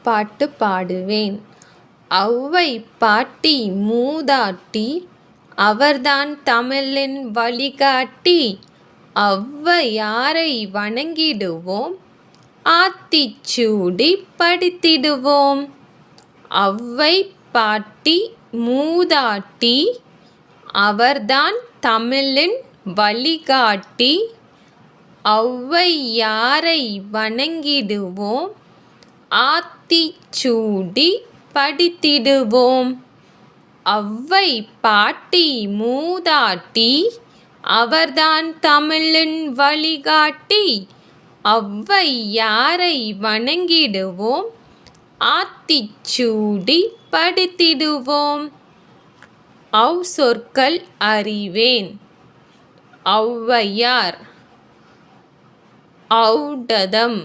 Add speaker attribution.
Speaker 1: பாட்டு பாடுவேன். ஔவை பாட்டி மூதாட்டி அவர்தான் தமிழின் வழிகாட்டி. ஔவையாரை வணங்கிடுவோம், ஆத்திச்சூடி படித்திடுவோம். ஔவை பாட்டி மூதாட்டி அவர்தான் தமிழின் வழிகாட்டி. ஔவையாரை வணங்கிடுவோம், ஆத்திச்சூடி படித்திடுவோம். ஔவை பாட்டி மூதாட்டி அவர்தான் தமிழின் வழிகாட்டி. ஔவையாரை வணங்கிடுவோம், ஆத்திச்சூடி படித்திடுவோம். சொற்கள் அறிவேன். ஔவையார், ஔடதம்,